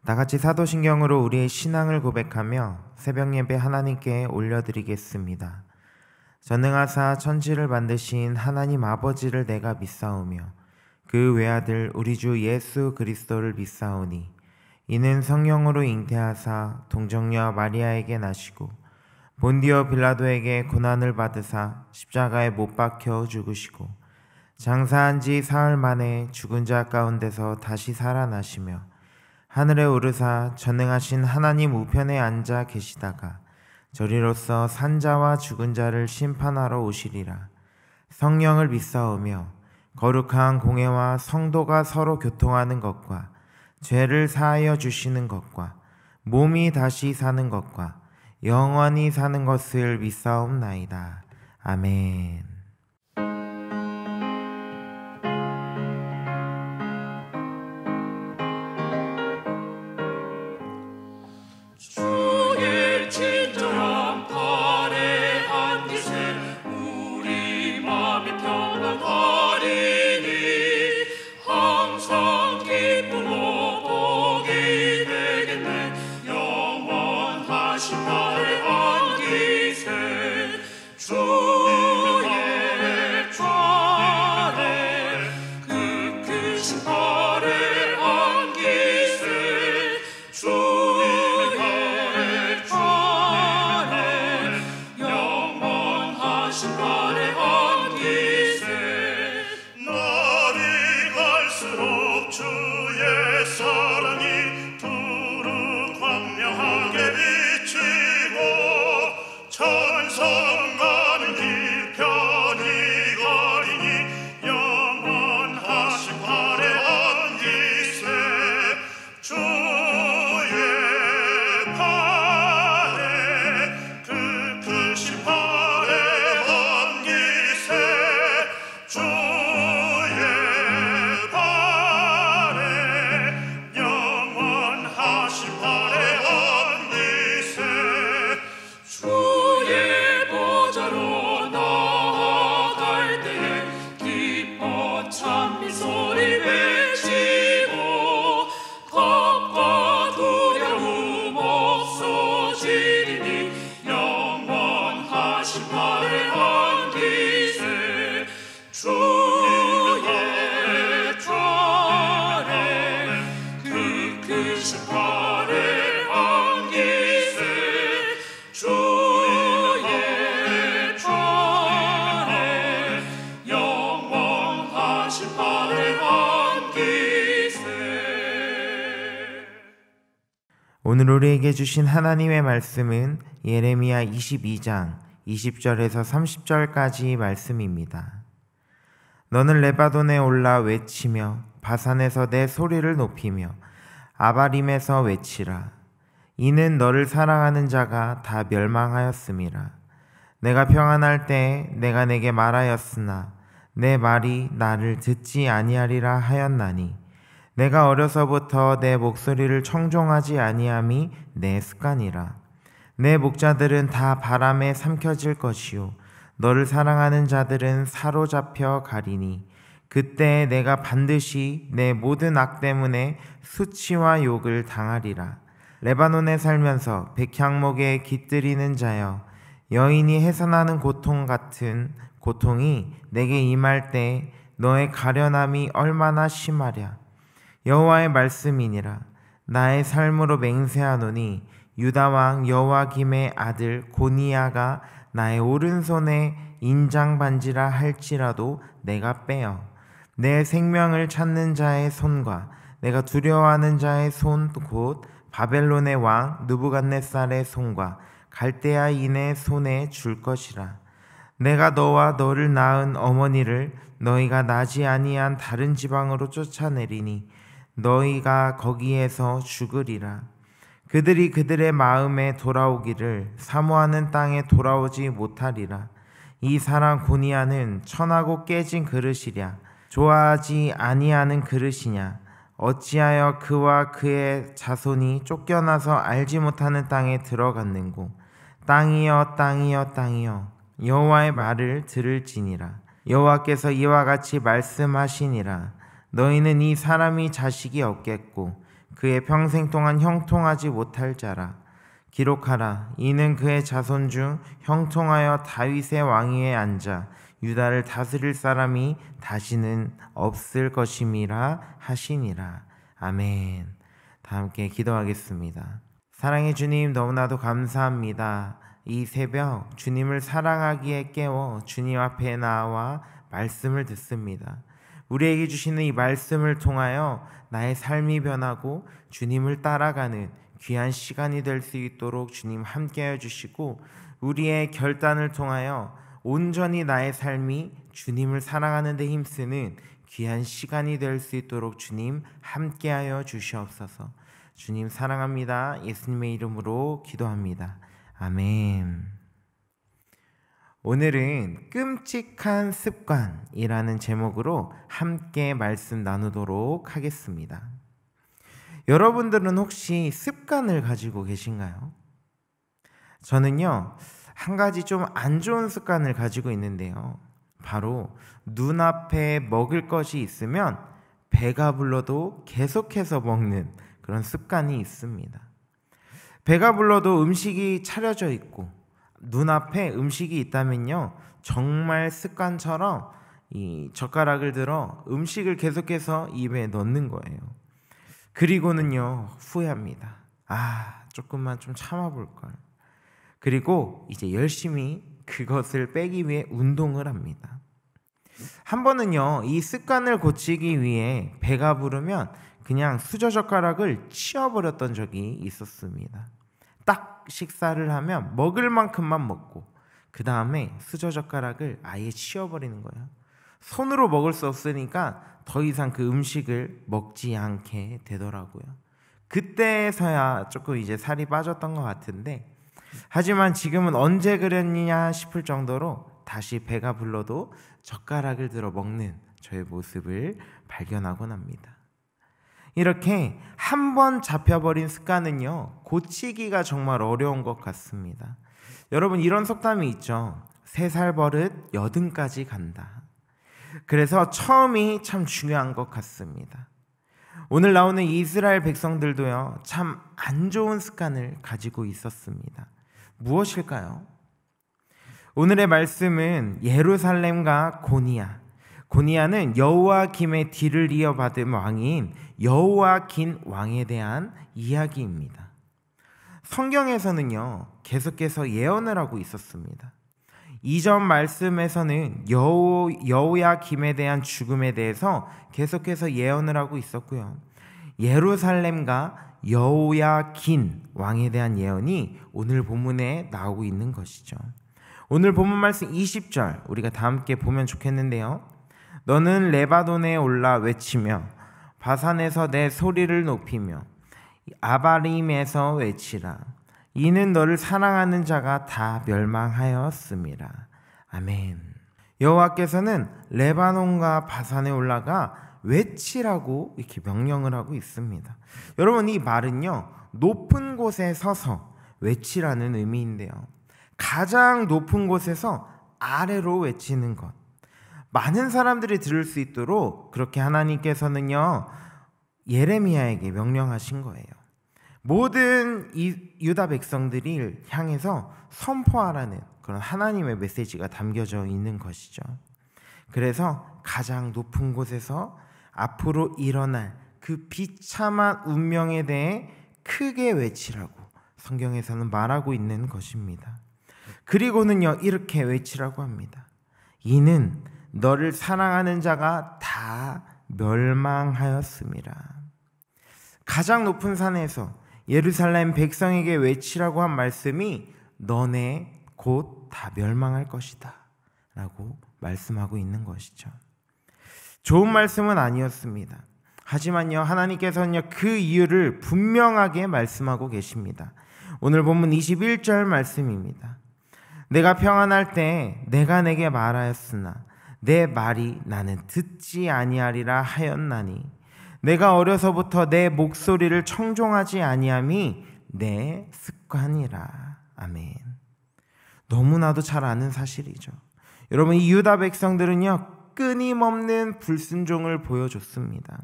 다 같이 사도신경으로 우리의 신앙을 고백하며 새벽 예배 하나님께 올려드리겠습니다. 전능하사 천지를 만드신 하나님 아버지를 내가 믿사오며 그 외아들 우리 주 예수 그리스도를 믿사오니 이는 성령으로 잉태하사 동정녀 마리아에게 나시고 본디오 빌라도에게 고난을 받으사 십자가에 못 박혀 죽으시고 장사한 지 사흘 만에 죽은 자 가운데서 다시 살아나시며 하늘에 오르사 전능하신 하나님 우편에 앉아 계시다가 저리로서 산자와 죽은 자를 심판하러 오시리라. 성령을 믿사오며 거룩한 공회와 성도가 서로 교통하는 것과 죄를 사하여 주시는 것과 몸이 다시 사는 것과 영원히 사는 것을 믿사옵나이다. 아멘. 오늘 우리에게 주신 하나님의 말씀은 예레미야 22장 20절에서 30절까지 말씀입니다. 너는 레바논에 올라 외치며 바산에서 내 소리를 높이며 아바림에서 외치라. 이는 너를 사랑하는 자가 다 멸망하였음이라. 내가 평안할 때에 내가 내게 말하였으나 내 말이 나를 듣지 아니하리라 하였나니 내가 어려서부터 내 목소리를 청종하지 아니함이 내 습관이라. 내 목자들은 다 바람에 삼켜질 것이요 너를 사랑하는 자들은 사로잡혀 가리니 그때 내가 반드시 내 모든 악 때문에 수치와 욕을 당하리라. 레바논에 살면서 백향목에 깃들이는 자여, 여인이 해산하는 고통 같은 고통이 내게 임할 때 너의 가련함이 얼마나 심하랴. 여호와의 말씀이니라. 나의 삶으로 맹세하노니 유다왕 여호와김의 아들 고니야가 나의 오른손에 인장반지라 할지라도 내가 빼어 내 생명을 찾는 자의 손과 내가 두려워하는 자의 손 곧 바벨론의 왕 느부갓네살의 손과 갈대아인의 손에 줄 것이라. 내가 너와 너를 낳은 어머니를 너희가 나지 아니한 다른 지방으로 쫓아내리니 너희가 거기에서 죽으리라. 그들이 그들의 마음에 돌아오기를 사모하는 땅에 돌아오지 못하리라. 이 사람 고니야는 천하고 깨진 그릇이랴. 좋아하지 아니하는 그릇이냐. 어찌하여 그와 그의 자손이 쫓겨나서 알지 못하는 땅에 들어갔는고. 땅이여 땅이여 땅이여 여호와의 말을 들을지니라. 여호와께서 이와 같이 말씀하시니라. 너희는 이 사람이 자식이 없겠고 그의 평생 동안 형통하지 못할 자라. 기록하라. 이는 그의 자손 중 형통하여 다윗의 왕위에 앉아 유다를 다스릴 사람이 다시는 없을 것임이라 하시니라. 아멘. 다 함께 기도하겠습니다. 사랑의 주님, 너무나도 감사합니다. 이 새벽 주님을 사랑하기에 깨워 주님 앞에 나와 말씀을 듣습니다. 우리에게 주시는 이 말씀을 통하여 나의 삶이 변하고 주님을 따라가는 귀한 시간이 될 수 있도록 주님 함께하여 주시고, 우리의 결단을 통하여 온전히 나의 삶이 주님을 사랑하는 데 힘쓰는 귀한 시간이 될 수 있도록 주님 함께하여 주시옵소서. 주님 사랑합니다. 예수님의 이름으로 기도합니다. 아멘. 오늘은 끔찍한 습관이라는 제목으로 함께 말씀 나누도록 하겠습니다. 여러분들은 혹시 습관을 가지고 계신가요? 저는요, 한 가지 좀 안 좋은 습관을 가지고 있는데요. 바로 눈앞에 먹을 것이 있으면 배가 불러도 계속해서 먹는 그런 습관이 있습니다. 배가 불러도 음식이 차려져 있고 눈앞에 음식이 있다면요, 정말 습관처럼 이 젓가락을 들어 음식을 계속해서 입에 넣는 거예요. 그리고는요, 후회합니다. 조금만 좀 참아볼걸. 그리고 이제 열심히 그것을 빼기 위해 운동을 합니다. 한 번은요, 이 습관을 고치기 위해 배가 부르면 그냥 수저젓가락을 치워버렸던 적이 있었습니다. 딱 식사를 하면 먹을 만큼만 먹고 그 다음에 수저젓가락을 아예 치워버리는 거예요. 손으로 먹을 수 없으니까 더 이상 그 음식을 먹지 않게 되더라고요. 그때서야 조금 이제 살이 빠졌던 것 같은데, 하지만 지금은 언제 그랬냐 싶을 정도로 다시 배가 불러도 젓가락을 들어 먹는 저의 모습을 발견하곤 합니다. 이렇게 한번 잡혀버린 습관은요, 고치기가 정말 어려운 것 같습니다. 여러분, 이런 속담이 있죠. 3살 버릇 80까지 간다. 그래서 처음이 참 중요한 것 같습니다. 오늘 나오는 이스라엘 백성들도요, 참 안 좋은 습관을 가지고 있었습니다. 무엇일까요? 오늘의 말씀은 예루살렘과 고니야는 여호야김의 뒤를 이어받은 왕인 여호야긴 왕에 대한 이야기입니다. 성경에서는요, 계속해서 예언을 하고 있었습니다. 이전 말씀에서는 여호야김에 대한 죽음에 대해서 계속해서 예언을 하고 있었고요. 예루살렘과 여호야긴 왕에 대한 예언이 오늘 본문에 나오고 있는 것이죠. 오늘 본문 말씀 20절 우리가 다 함께 보면 좋겠는데요. 너는 레바논에 올라 외치며 바산에서 내 소리를 높이며 아바림에서 외치라. 이는 너를 사랑하는 자가 다 멸망하였음이라. 아멘. 여호와께서는 레바논과 바산에 올라가 외치라고 이렇게 명령을 하고 있습니다. 여러분, 이 말은요, 높은 곳에 서서 외치라는 의미인데요, 가장 높은 곳에서 아래로 외치는 것, 많은 사람들이 들을 수 있도록 그렇게 하나님께서는요, 예레미야에게 명령하신 거예요. 모든 유다 백성들이 향해서 선포하라는 그런 하나님의 메시지가 담겨져 있는 것이죠. 그래서 가장 높은 곳에서 앞으로 일어날 그 비참한 운명에 대해 크게 외치라고 성경에서는 말하고 있는 것입니다. 그리고는요, 이렇게 외치라고 합니다. 이는 너를 사랑하는 자가 다 멸망하였음이라. 가장 높은 산에서 예루살렘 백성에게 외치라고 한 말씀이 너네 곧 다 멸망할 것이다 라고 말씀하고 있는 것이죠. 좋은 말씀은 아니었습니다. 하지만요, 하나님께서는요, 그 이유를 분명하게 말씀하고 계십니다. 오늘 본문 21절 말씀입니다. 내가 평안할 때 내가 내게 말하였으나 내 말이 나는 듣지 아니하리라 하였나니 내가 어려서부터 내 목소리를 청종하지 아니함이 내 습관이라. 아멘. 너무나도 잘 아는 사실이죠. 여러분, 이 유다 백성들은요, 끊임없는 불순종을 보여줬습니다.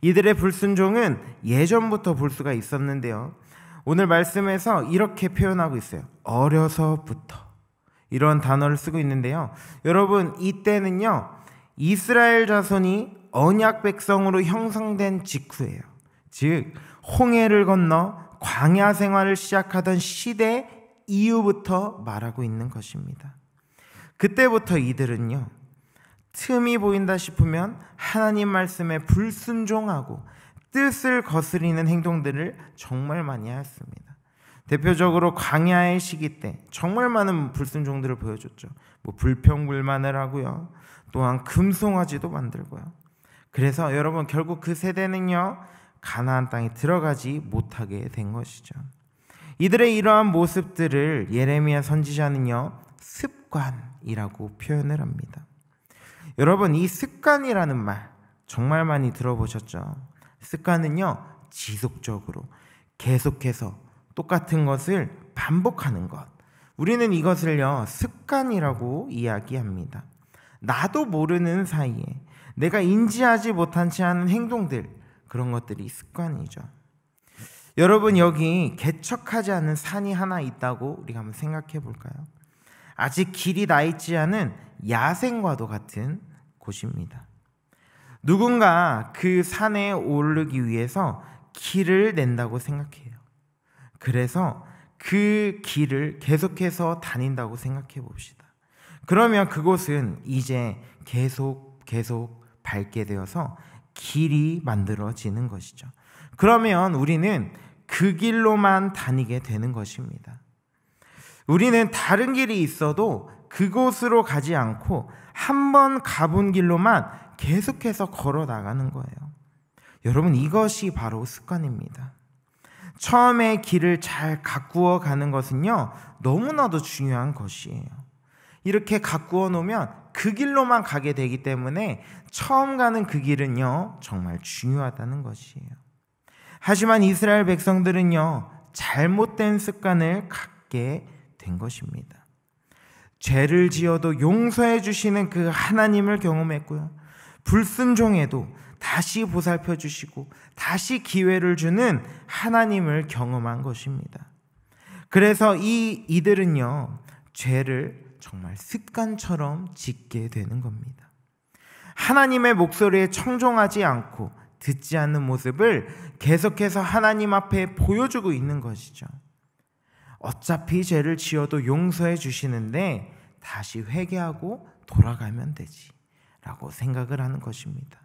이들의 불순종은 예전부터 볼 수가 있었는데요. 오늘 말씀에서 이렇게 표현하고 있어요. 어려서부터 이런 단어를 쓰고 있는데요. 여러분, 이때는요 이스라엘 자손이 언약 백성으로 형성된 직후예요. 즉 홍해를 건너 광야 생활을 시작하던 시대 이후부터 말하고 있는 것입니다. 그때부터 이들은요 틈이 보인다 싶으면 하나님 말씀에 불순종하고 뜻을 거스리는 행동들을 정말 많이 하였습니다. 대표적으로 광야의 시기 때 정말 많은 불순종들을 보여줬죠. 불평불만을 하고요. 또한 금송아지도 만들고요. 그래서 여러분 결국 그 세대는요 가나안 땅에 들어가지 못하게 된 것이죠. 이들의 이러한 모습들을 예레미야 선지자는요 습관이라고 표현을 합니다. 여러분, 이 습관이라는 말 정말 많이 들어보셨죠? 습관은요 지속적으로 계속해서 똑같은 것을 반복하는 것, 우리는 이것을요 습관이라고 이야기합니다. 나도 모르는 사이에 내가 인지하지 못한 채 하는 행동들, 그런 것들이 습관이죠. 여러분, 여기 개척하지 않은 산이 하나 있다고 우리가 한번 생각해 볼까요? 아직 길이 나 있지 않은 야생과도 같은 곳입니다. 누군가 그 산에 오르기 위해서 길을 낸다고 생각해요. 그래서 그 길을 계속해서 다닌다고 생각해 봅시다. 그러면 그곳은 이제 계속 밟게 되어서 길이 만들어지는 것이죠. 그러면 우리는 그 길로만 다니게 되는 것입니다. 우리는 다른 길이 있어도 그곳으로 가지 않고 한 번 가본 길로만 계속해서 걸어 나가는 거예요. 여러분, 이것이 바로 습관입니다. 처음에 길을 잘 가꾸어 가는 것은요 너무나도 중요한 것이에요. 이렇게 가꾸어 놓으면 그 길로만 가게 되기 때문에 처음 가는 그 길은요 정말 중요하다는 것이에요. 하지만 이스라엘 백성들은요 잘못된 습관을 갖게 된 것입니다. 죄를 지어도 용서해 주시는 그 하나님을 경험했고요, 불순종해도 다시 보살펴 주시고 다시 기회를 주는 하나님을 경험한 것입니다. 그래서 이들은요 죄를 정말 습관처럼 짓게 되는 겁니다. 하나님의 목소리에 청종하지 않고 듣지 않는 모습을 계속해서 하나님 앞에 보여주고 있는 것이죠. 어차피 죄를 지어도 용서해 주시는데 다시 회개하고 돌아가면 되지 라고 생각을 하는 것입니다.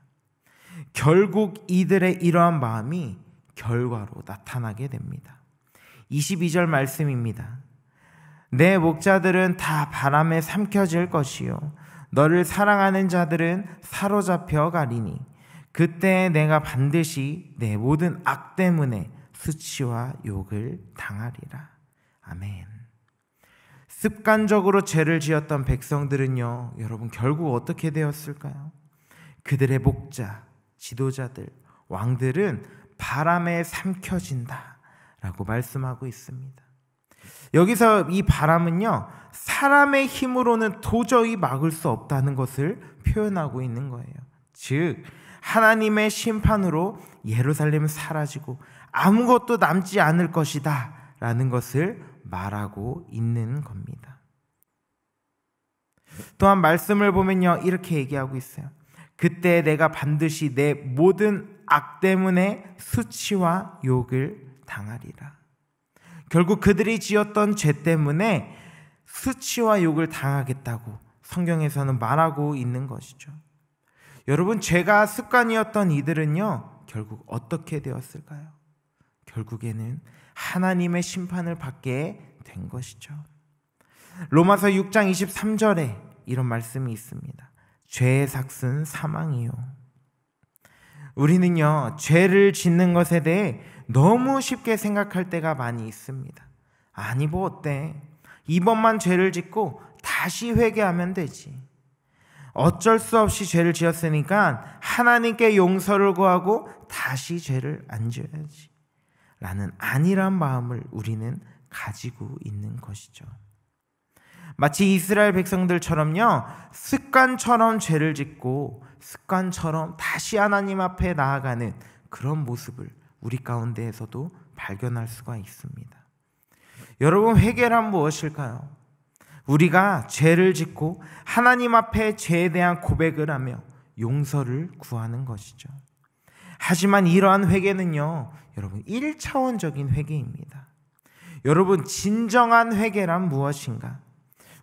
결국 이들의 이러한 마음이 결과로 나타나게 됩니다. 22절 말씀입니다. 내 목자들은 다 바람에 삼켜질 것이요 너를 사랑하는 자들은 사로잡혀 가리니 그때 내가 반드시 내 모든 악 때문에 수치와 욕을 당하리라. 아멘. 습관적으로 죄를 지었던 백성들은요 여러분 결국 어떻게 되었을까요? 그들의 목자, 지도자들, 왕들은 바람에 삼켜진다 라고 말씀하고 있습니다. 여기서 이 바람은요 사람의 힘으로는 도저히 막을 수 없다는 것을 표현하고 있는 거예요. 즉 하나님의 심판으로 예루살렘은 사라지고 아무것도 남지 않을 것이다 라는 것을 말하고 있는 겁니다. 또한 말씀을 보면요 이렇게 얘기하고 있어요. 그때 내가 반드시 내 모든 악 때문에 수치와 욕을 당하리라. 결국 그들이 지었던 죄 때문에 수치와 욕을 당하겠다고 성경에서는 말하고 있는 것이죠. 여러분, 죄가 습관이었던 이들은요 결국 어떻게 되었을까요? 결국에는 하나님의 심판을 받게 된 것이죠. 로마서 6장 23절에 이런 말씀이 있습니다. 죄의 삭은 사망이요. 우리는요 죄를 짓는 것에 대해 너무 쉽게 생각할 때가 많이 있습니다. 아니 뭐 어때, 이번만 죄를 짓고 다시 회개하면 되지, 어쩔 수 없이 죄를 지었으니까 하나님께 용서를 구하고 다시 죄를 안 지어야지 라는 안일한 마음을 우리는 가지고 있는 것이죠. 마치 이스라엘 백성들처럼요 습관처럼 죄를 짓고 습관처럼 다시 하나님 앞에 나아가는 그런 모습을 우리 가운데에서도 발견할 수가 있습니다. 여러분, 회개란 무엇일까요? 우리가 죄를 짓고 하나님 앞에 죄에 대한 고백을 하며 용서를 구하는 것이죠. 하지만 이러한 회개는요, 여러분, 1차원적인 회개입니다. 여러분, 진정한 회개란 무엇인가?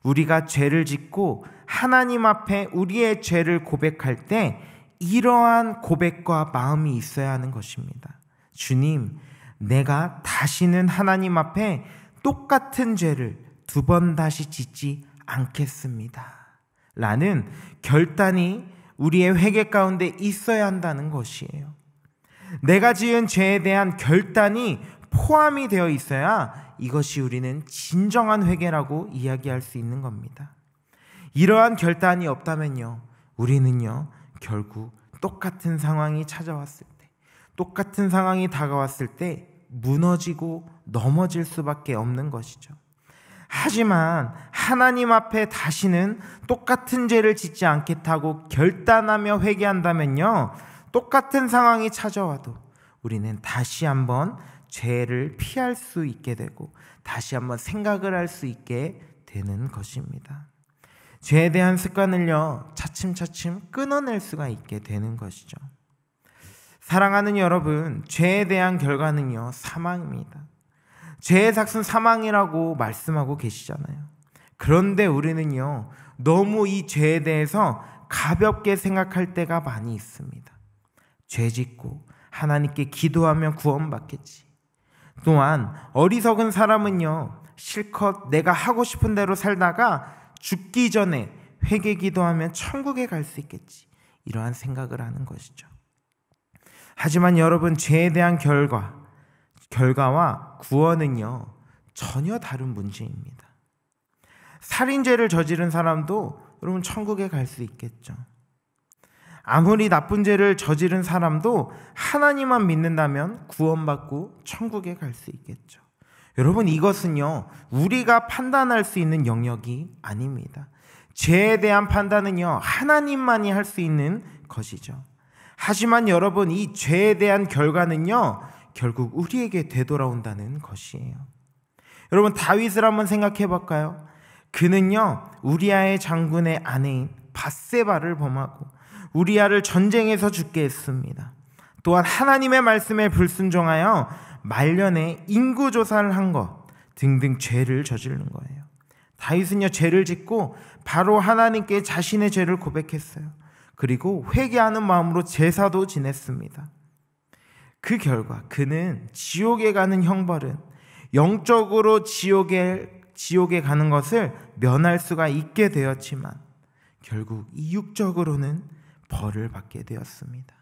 우리가 죄를 짓고 하나님 앞에 우리의 죄를 고백할 때 이러한 고백과 마음이 있어야 하는 것입니다. 주님, 내가 다시는 하나님 앞에 똑같은 죄를 2번 다시 짓지 않겠습니다 라는 결단이 우리의 회개 가운데 있어야 한다는 것이에요. 내가 지은 죄에 대한 결단이 포함이 되어 있어야 이것이 우리는 진정한 회개라고 이야기할 수 있는 겁니다. 이러한 결단이 없다면요, 우리는요 결국 똑같은 상황이 찾아왔을 때, 똑같은 상황이 다가왔을 때 무너지고 넘어질 수밖에 없는 것이죠. 하지만 하나님 앞에 다시는 똑같은 죄를 짓지 않겠다고 결단하며 회개한다면요, 똑같은 상황이 찾아와도 우리는 다시 한번 죄를 피할 수 있게 되고 다시 한번 생각을 할 수 있게 되는 것입니다. 죄에 대한 습관을요, 차츰차츰 끊어낼 수가 있게 되는 것이죠. 사랑하는 여러분, 죄에 대한 결과는요, 사망입니다. 죄의 삭은 사망이라고 말씀하고 계시잖아요. 그런데 우리는요, 너무 이 죄에 대해서 가볍게 생각할 때가 많이 있습니다. 죄 짓고 하나님께 기도하면 구원받겠지. 또한 어리석은 사람은요, 실컷 내가 하고 싶은 대로 살다가 죽기 전에 회개 기도하면 천국에 갈 수 있겠지, 이러한 생각을 하는 것이죠. 하지만 여러분, 죄에 대한 결과와 구원은요, 전혀 다른 문제입니다. 살인죄를 저지른 사람도 여러분 천국에 갈 수 있겠죠. 아무리 나쁜 죄를 저지른 사람도 하나님만 믿는다면 구원받고 천국에 갈 수 있겠죠. 여러분, 이것은요, 우리가 판단할 수 있는 영역이 아닙니다. 죄에 대한 판단은요, 하나님만이 할 수 있는 것이죠. 하지만 여러분, 이 죄에 대한 결과는요, 결국 우리에게 되돌아온다는 것이에요. 여러분, 다윗을 한번 생각해 볼까요? 그는요, 우리아의 장군의 아내인 밧세바를 범하고 우리아를 전쟁에서 죽게 했습니다. 또한 하나님의 말씀에 불순종하여 말년에 인구조사를 한 것 등등 죄를 저지른 거예요. 다윗은요, 죄를 짓고 바로 하나님께 자신의 죄를 고백했어요. 그리고 회개하는 마음으로 제사도 지냈습니다. 그 결과 그는 지옥에 가는 형벌은, 영적으로 지옥에 가는 것을 면할 수가 있게 되었지만 결국 이육적으로는 벌을 받게 되었습니다.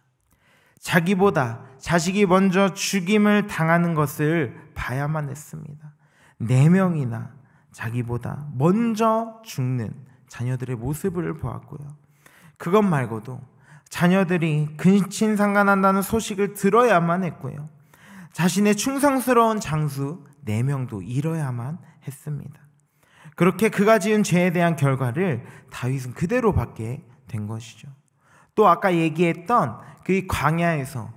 자기보다 자식이 먼저 죽임을 당하는 것을 봐야만 했습니다. 4명이나 자기보다 먼저 죽는 자녀들의 모습을 보았고요. 그것 말고도 자녀들이 근친상간한다는 소식을 들어야만 했고요. 자신의 충성스러운 장수 4명도 잃어야만 했습니다. 그렇게 그가 지은 죄에 대한 결과를 다윗은 그대로 받게 된 것이죠. 또 아까 얘기했던 그 광야에서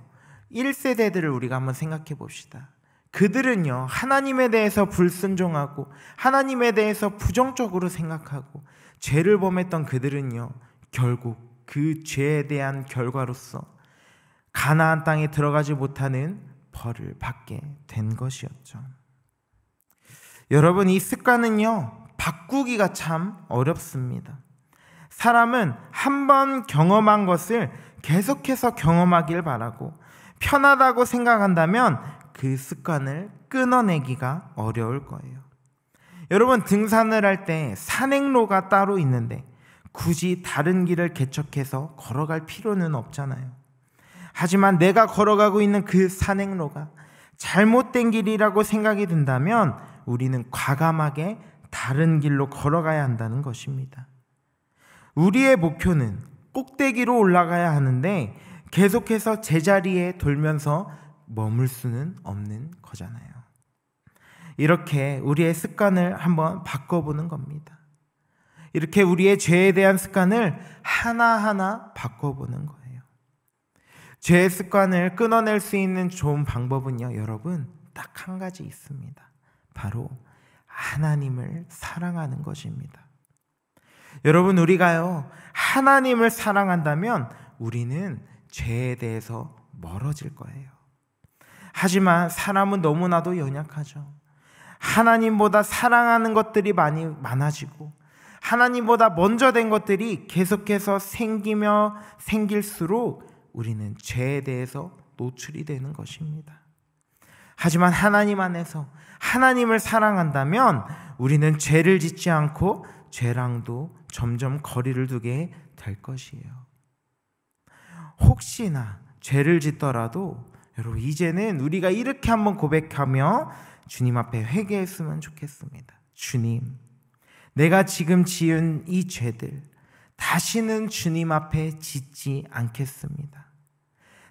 1세대들을 우리가 한번 생각해 봅시다. 그들은요, 하나님에 대해서 불순종하고 하나님에 대해서 부정적으로 생각하고 죄를 범했던 그들은요, 결국 그 죄에 대한 결과로서 가나안 땅에 들어가지 못하는 벌을 받게 된 것이었죠. 여러분, 이 습관은요, 바꾸기가 참 어렵습니다. 사람은 한번 경험한 것을 계속해서 경험하길 바라고 편하다고 생각한다면 그 습관을 끊어내기가 어려울 거예요. 여러분, 등산을 할 때 산행로가 따로 있는데 굳이 다른 길을 개척해서 걸어갈 필요는 없잖아요. 하지만 내가 걸어가고 있는 그 산행로가 잘못된 길이라고 생각이 든다면 우리는 과감하게 다른 길로 걸어가야 한다는 것입니다. 우리의 목표는 꼭대기로 올라가야 하는데 계속해서 제자리에 돌면서 머물 수는 없는 거잖아요. 이렇게 우리의 습관을 한번 바꿔보는 겁니다. 이렇게 우리의 죄에 대한 습관을 하나하나 바꿔보는 거예요. 죄의 습관을 끊어낼 수 있는 좋은 방법은요, 여러분, 딱 한 가지 있습니다. 바로 하나님을 사랑하는 것입니다. 여러분, 우리가요, 하나님을 사랑한다면 우리는 죄에 대해서 멀어질 거예요. 하지만 사람은 너무나도 연약하죠. 하나님보다 사랑하는 것들이 많아지고 하나님보다 먼저 된 것들이 계속해서 생길수록 우리는 죄에 대해서 노출이 되는 것입니다. 하지만 하나님 안에서 하나님을 사랑한다면 우리는 죄를 짓지 않고 죄랑도 점점 거리를 두게 될 것이에요. 혹시나 죄를 짓더라도 여러분, 이제는 우리가 이렇게 한번 고백하며 주님 앞에 회개했으면 좋겠습니다. 주님, 내가 지금 지은 이 죄들 다시는 주님 앞에 짓지 않겠습니다.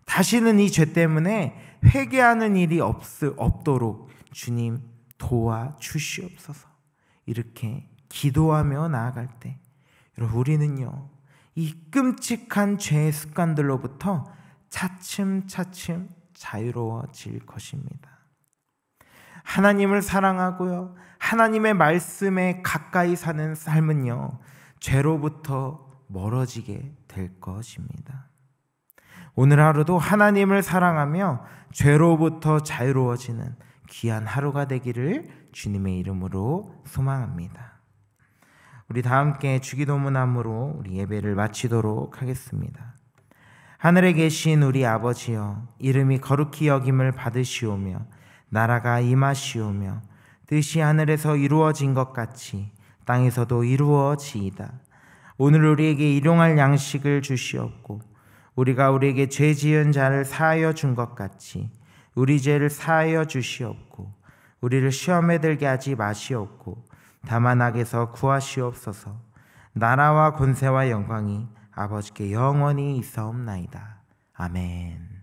다시는 이 죄 때문에 회개하는 일이 없도록 주님 도와주시옵소서. 이렇게 기도하며 나아갈 때 여러분, 우리는요, 이 끔찍한 죄의 습관들로부터 차츰차츰 자유로워질 것입니다. 하나님을 사랑하고요, 하나님의 말씀에 가까이 사는 삶은요, 죄로부터 멀어지게 될 것입니다. 오늘 하루도 하나님을 사랑하며 죄로부터 자유로워지는 귀한 하루가 되기를 주님의 이름으로 소망합니다. 우리 다 함께 주기도문함으로 우리 예배를 마치도록 하겠습니다. 하늘에 계신 우리 아버지여, 이름이 거룩히 여김을 받으시오며 나라가 임하시오며 뜻이 하늘에서 이루어진 것 같이 땅에서도 이루어지이다. 오늘 우리에게 일용할 양식을 주시옵고 우리가 우리에게 죄 지은 자를 사하여 준 것 같이 우리 죄를 사하여 주시옵고 우리를 시험에 들게 하지 마시옵고 다만 악에서 구하시옵소서. 나라와 권세와 영광이 아버지께 영원히 있사옵나이다. 아멘.